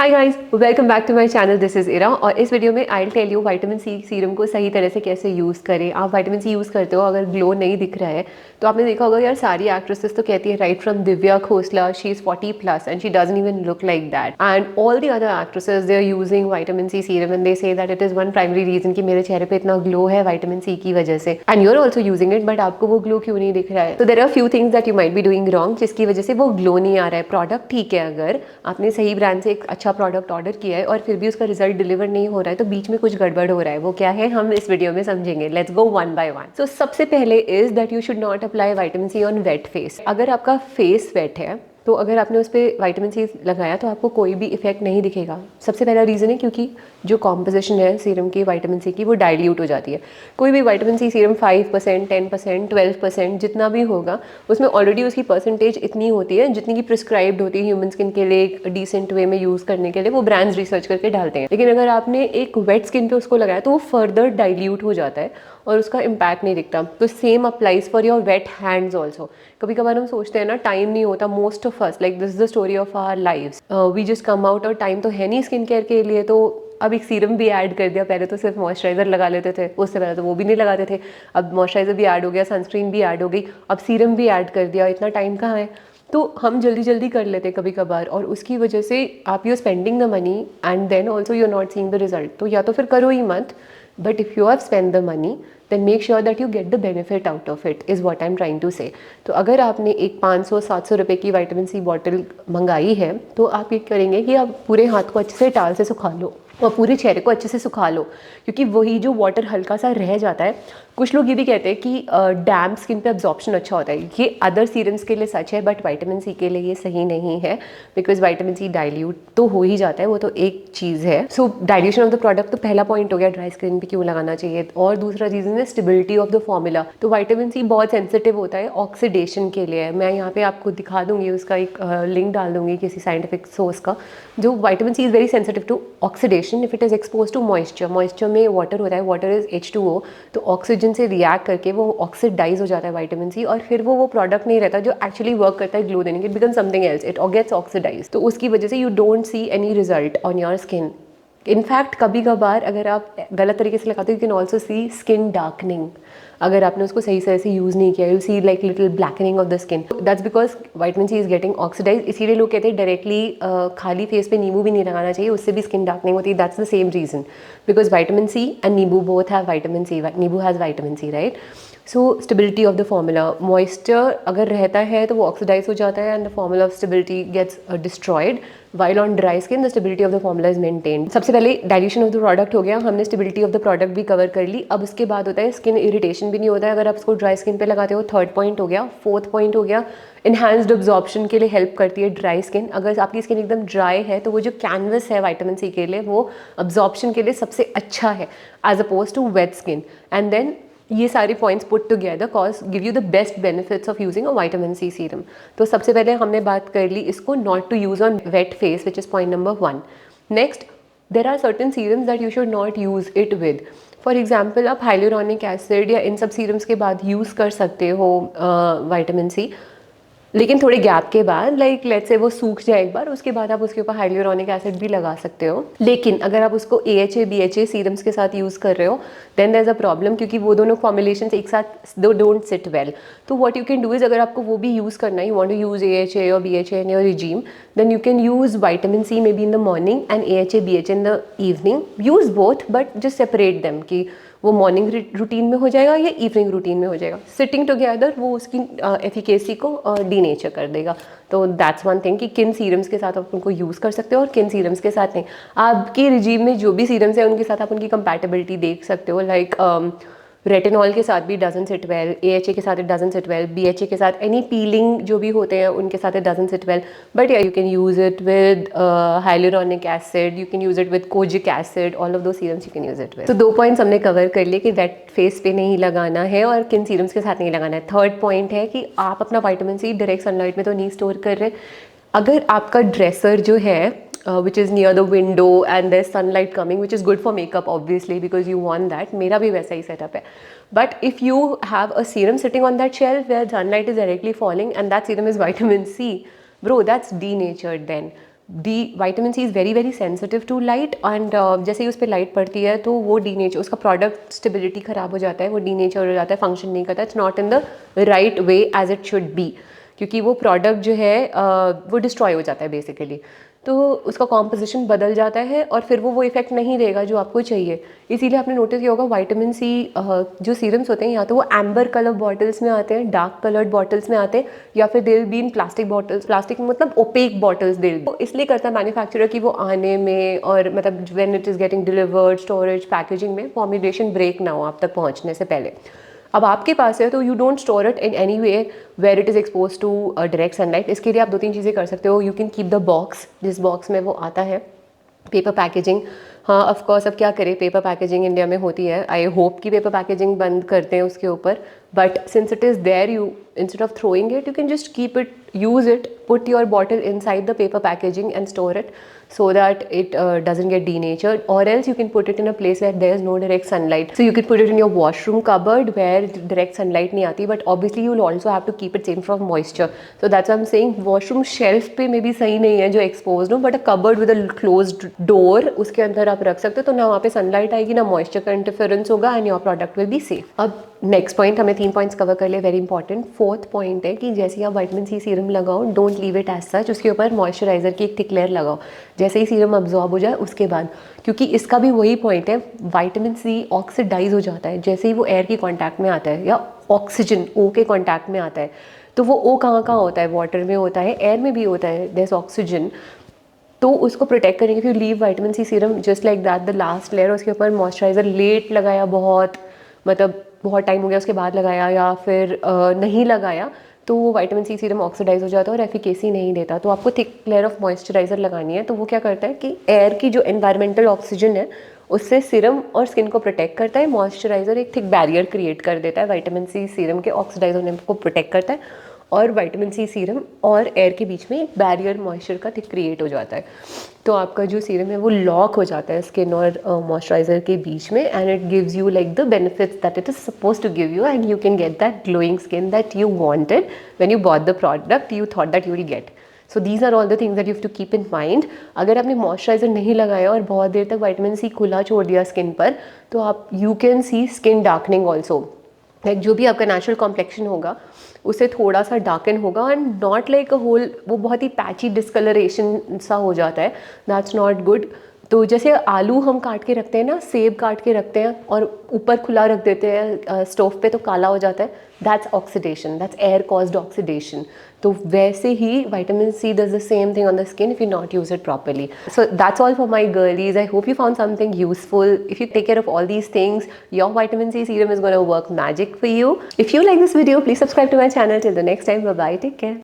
Hi guys, welcome back to my channel. This is Ira और इस video में I tell you vitamin C serum को सही तरह से कैसे यूज़ करें। आप विटामिन सी यूज़ करते हो, अगर ग्लो नहीं दिख रहा है तो आपने देखा होगा यार, सारी एक्ट्रेसेस तो कहती है right from Divya Khosla, she is 40+ and she doesn't even look like that, and all the other actresses they are using vitamin C serum and they say that it is one primary reason कि मेरे चेहरे पे इतना glow है vitamin C की वजह से, and you are also using it, but आपको वो ग्लो क्यों नहीं दिख रहा है। तो there are few things that you might be doing wrong जिसकी वजह से वो ग्लो नहीं आ रहा है। प्रोडक्ट ठीक है, अगर आपने सही ब्रांड से एक अच्छा प्रोडक्ट ऑर्डर किया है और फिर भी उसका रिजल्ट डिलीवर नहीं हो रहा है तो बीच में कुछ गड़बड़ हो रहा है। वो क्या है, हम इस वीडियो में समझेंगे। Let's go one by one. So सबसे पहले is that you should not apply vitamin C on wet face. अगर आपका फेस वेट है तो अगर आपने उस पर विटामिन सी लगाया तो आपको कोई भी इफेक्ट नहीं दिखेगा। सबसे पहला रीज़न है क्योंकि जो कॉम्पोजिशन है सीरम की विटामिन सी की वो डाइल्यूट हो जाती है। कोई भी विटामिन सी सीरम 5%, 10%, 12% जितना भी होगा उसमें ऑलरेडी उसकी परसेंटेज इतनी होती है जितनी की प्रिस्क्राइब्ड होती है ह्यूमन स्किन के लिए एक डिसेंट वे में यूज़ करने के लिए। वो ब्रांड्स रिसर्च करके डालते हैं, लेकिन अगर आपने एक वेट स्किन पे उसको लगाया तो वो फर्दर डाइल्यूट हो जाता है और उसका इम्पैक्ट नहीं दिखता। तो same applies for your wet hands also. कभी कभार हम सोचते हैं ना, टाइम नहीं होता, most of us like this is the story of our lives, we just come out, और टाइम तो है नहीं स्किन केयर के लिए, तो अब एक सीरम भी ऐड कर दिया। पहले तो सिर्फ मॉइस्चराइजर लगा लेते थे, उससे पहले तो वो भी नहीं लगाते थे, अब मॉइस्चराइजर भी ऐड हो गया, सनस्क्रीन भी ऐड हो गई, अब सीरम भी ऐड कर दिया। इतना टाइम कहाँ है, तो हम जल्दी जल्दी कर लेते हैं कभी कभार, और उसकी वजह से आप you spending the money and then also you are not seeing the result. तो या तो फिर करो ही मत, but if you have spend the money then make sure that you get the benefit out of it, is what I am trying to say. तो अगर आपने एक 500-700 रुपये की विटामिन सी बॉटल मंगाई है तो आप ये करेंगे कि आप पूरे हाथ को अच्छे से टाल से सुखा लो और पूरे चेहरे को अच्छे से सुखा लो, क्योंकि वही जो वाटर हल्का सा रह जाता है। कुछ लोग ये भी कहते हैं कि डैम्प स्किन पे अब्जॉर्प्शन अच्छा होता है। ये अदर सीरम्स के लिए सच है, बट विटामिन सी के लिए ये सही नहीं है, बिकॉज विटामिन सी डाइल्यूट तो हो ही जाता है, वो तो एक चीज़ है। सो डाइल्यूशन ऑफ द प्रोडक्ट तो पहला पॉइंट हो गया, ड्राई स्किन पे क्यों लगाना चाहिए। और दूसरा रीज़न है स्टेबिलिटी ऑफ द फॉर्मूला। तो विटामिन सी बहुत सेंसिटिव होता है ऑक्सीडेशन के लिए। मैं यहाँ पे आपको दिखा दूंगी, उसका एक लिंक डाल दूंगी किसी साइंटिफिक सोर्स का। जो vitamin C is very sensitive to oxidation if it is expose to moisture. Moisture में वाटर होता है, वाटर इज H2O, तो ऑक्सीजन से रिएक्ट करके वो ऑक्सीडाइज हो जाता है विटामिन सी, और फिर वो प्रोडक्ट नहीं रहता जो एक्चुअली वर्क करता है ग्लो देने के, it become something else, it gets oxidise. तो उसकी वजह से you don't see any result on your skin. In fact कभी कभार अगर आप गलत तरीके से लगाते हो you can also see skin darkening. अगर आपने उसको सही तरह से यूज़ नहीं किया, you see like little blackening of the skin, that's because vitamin C is getting oxidise. इसीलिए लोग कहते हैं डायरेक्टली खाली फेस पे नींबू भी नहीं लगाना चाहिए, उससे भी स्किन डार्कनिंग होती है। That's the same reason, because vitamin C and nimbu both have vitamin C. Nimbu has vitamin C, right. So stability of the formula, moisture अगर रहता है तो वो ऑक्सीडाइज हो जाता है and the formula of stability gets destroyed, while on dry skin the stability of the formula is maintained. सबसे पहले डाइल्यूशन ऑफ द प्रोडक्ट हो गया, हमने स्टेबिलिटी ऑफ द प्रोडक्ट भी कवर कर ली। अब उसके बाद होता है स्किन इरिटेशन भी नहीं होता है अगर आप इसको ड्राई स्किन पे लगाते हो। थर्ड पॉइंट हो गया। फोर्थ पॉइंट हो गया, इन्हांस्ड अब्जॉर्प्शन के लिए हेल्प करती है ड्राई स्किन। अगर आपकी स्किन एकदम ड्राई है तो वो जो कैनवस है विटामिन सी के लिए वो अब्जॉर्प्शन के लिए सबसे अच्छा है as oppose to wet skin. And then ये सारे points put together cause give you the best benefits of using a vitamin C serum. तो सबसे पहले हमने बात कर ली इसको not to use on wet face, which is point number 1। Next, there are certain serums that you should not use it with. For example आप hyaluronic acid या इन सब सीरम्स के बाद यूज़ कर सकते हो विटामिन सी, लेकिन थोड़े गैप के बाद, लाइक लेट्स से वो सूख जाए एक बार, उसके बाद आप उसके ऊपर हाइलुरोनिक एसिड भी लगा सकते हो। लेकिन अगर आप उसको AHA BHA सीरम्स के साथ यूज़ कर रहे हो then there is a problem, क्योंकि वो दोनों फॉर्मुलेशन एक साथ दो डोंट सिट वेल। तो what you can do is, अगर आपको वो भी यूज़ करना है, you want to use AHA और BHA in your regime, then you can use vitamin C may be in the morning and AHA BHA in the evening. Use both but just separate them, कि वो morning routine में हो जाएगा या evening routine में हो जाएगा। Sitting together वो उसकी एफिकेसी को डीनेचर कर देगा। तो दैट्स वन थिंग कि किन सीरम्स के साथ आप उनको यूज़ कर सकते हो और किन सीरम्स के साथ नहीं। आपके रिजीम में जो भी सीरम्स हैं उनके साथ आप उनकी कंपैटिबिलिटी देख सकते हो। लाइक रेटिनॉल के साथ भी डजंट सिट वेल, AHA के साथ it doesn't sit well, BHA के साथ एनी पीलिंग जो भी होते हैं उनके साथ it doesn't sit well, but yeah you can use it with hyaluronic acid, you can use it with kojic acid, all of those serums you can use it with. तो 2 points हमने cover कर लिए कि wait face पे नहीं लगाना है और किन सीरम्स के साथ नहीं लगाना है। थर्ड पॉइंट है कि आप अपना विटामिन सी डायरेक्ट सनलाइट में तो नहीं स्टोर कर रहे। अगर आपका ड्रेसर जो है which is near the window and there's sunlight coming, which is good for makeup obviously because you want that, मेरा भी वैसा ही setup है। But if you have a serum sitting on that shelf where sunlight is directly falling and that serum is vitamin C, bro, that's denatured then. Vitamin C is very very sensitive to light and जैसे ही उस पर light पड़ती है तो वो denature, उसका product stability ख़राब हो जाता है, वो डीनेचर हो जाता है, फंक्शन नहीं करता, it's not in the right way as it should be, क्योंकि वो प्रोडक्ट जो है वो डिस्ट्रॉय हो जाता है बेसिकली। तो उसका कॉम्पोजिशन बदल जाता है और फिर वो इफेक्ट नहीं देगा जो आपको चाहिए। इसीलिए आपने नोटिस किया होगा विटामिन सी जो सीरम्स होते हैं या तो वो एम्बर कलर बॉटल्स में आते हैं, डार्क कलर्ड बॉटल्स में आते हैं, या फिर दिल be in plastic bottles, plastic मतलब ओपेक बॉटल्स दिल, तो इसलिए करता है मैन्युफैक्चरर कि वो आने में और मतलब when it is getting delivered, storage, packaging में फॉर्मुलेशन ब्रेक ना हो आप तक पहुँचने से पहले। अब आपके पास है तो you don't store it in any way where it is expose to direct sunlight. इसके लिए आप 2-3 चीज़ें कर सकते हो। You can keep the box, जिस बॉक्स में वो आता है, पेपर पैकेजिंग। हाँ ऑफ कोर्स, अब क्या करें, पेपर पैकेजिंग इंडिया में होती है। आई होप कि पेपर पैकेजिंग बंद करते हैं उसके ऊपर, but since it is there, you instead of throwing it, you can just keep it, use it, put your bottle inside the paper packaging and store it so that it doesn't get denatured, or else you can put it in a place where there is no direct sunlight. So you can put it in your washroom cupboard where direct sunlight नहीं आती, but obviously you will also have to keep it safe from moisture. So that's why I'm saying washroom shelf पे maybe सही नहीं है जो exposed हो, but a cupboard with a closed door, उसके अंदर आप रख सकते हो, तो ना वहाँ पे sunlight आएगी, ना moisture का interference होगा, and your product will be safe. अब नेक्स्ट पॉइंट, हमने 3 पॉइंट्स कवर कर लिए, वेरी इंपॉर्टेंट। 4th पॉइंट है कि जैसे ही आप विटामिन सी सीरम लगाओ, don't leave it as such, उसके ऊपर मॉइस्चराइजर की एक थिक लेयर लगाओ जैसे ही सीरम अब्जॉर्ब हो जाए उसके बाद, क्योंकि इसका भी वही पॉइंट है, विटामिन सी ऑक्सीडाइज हो जाता है जैसे ही वो एयर की कॉन्टैक्ट में आता है या ऑक्सीजन ओ के कॉन्टैक्ट में आता है। तो वो ओ कहाँ कहाँ होता है, वाटर में होता है, एयर में भी होता है, देयर इज ऑक्सीजन। तो उसको प्रोटेक्ट करेंगे। If you leave vitamin C serum just like that, the last layer, उसके ऊपर मॉइस्चराइजर लेट लगाया, बहुत मतलब बहुत टाइम हो गया उसके बाद लगाया, या फिर नहीं लगाया, तो वो विटामिन सी सीरम ऑक्सीडाइज हो जाता है और एफिकेसी नहीं देता। तो आपको थिक लेयर ऑफ मॉइस्चराइजर लगानी है। तो वो क्या करता है कि एयर की जो एनवायरमेंटल ऑक्सीजन है उससे सीरम और स्किन को प्रोटेक्ट करता है। मॉइस्चराइजर एक थिक बैरियर क्रिएट कर देता है, विटामिन सी सीरम के ऑक्सीडाइज होने को प्रोटेक्ट करता है, और विटामिन सी सीरम और एयर के बीच में एक बैरियर मॉइस्चर का थिक क्रिएट हो जाता है। तो आपका जो सीरम है वो लॉक हो जाता है स्किन और मॉइस्चराइजर के बीच में, and it gives you like the benefits that it is suppose to give you, and you can get that glowing skin that you wanted when you bought the product you thought that you will get. So these are all the things that you have to keep in mind. अगर आपने moisturiser नहीं लगाया और बहुत देर तक vitamin C खुला छोड़ दिया स्किन पर, तो आप you can see skin darkening also. Like जो भी आपका नेचुरल कॉम्प्लेक्शन होगा उससे थोड़ा सा डार्कन होगा, and not like a whole, वो बहुत ही पैची डिस्कलरेशन सा हो जाता है, दैट्स नॉट गुड। तो जैसे आलू हम काट के रखते हैं ना, सेब काट के रखते हैं और ऊपर खुला रख देते हैं स्टोव पे तो काला हो जाता है, that's oxidation, that's air caused oxidation. तो वैसे ही vitamin C does the same thing on the skin if you not use it properly. So that's all for my girlies. I hope you found something useful. If you take care of all these things, your vitamin C serum is going to work magic for you. If you like this video, please subscribe to my channel. Till the next time, bye bye, take care.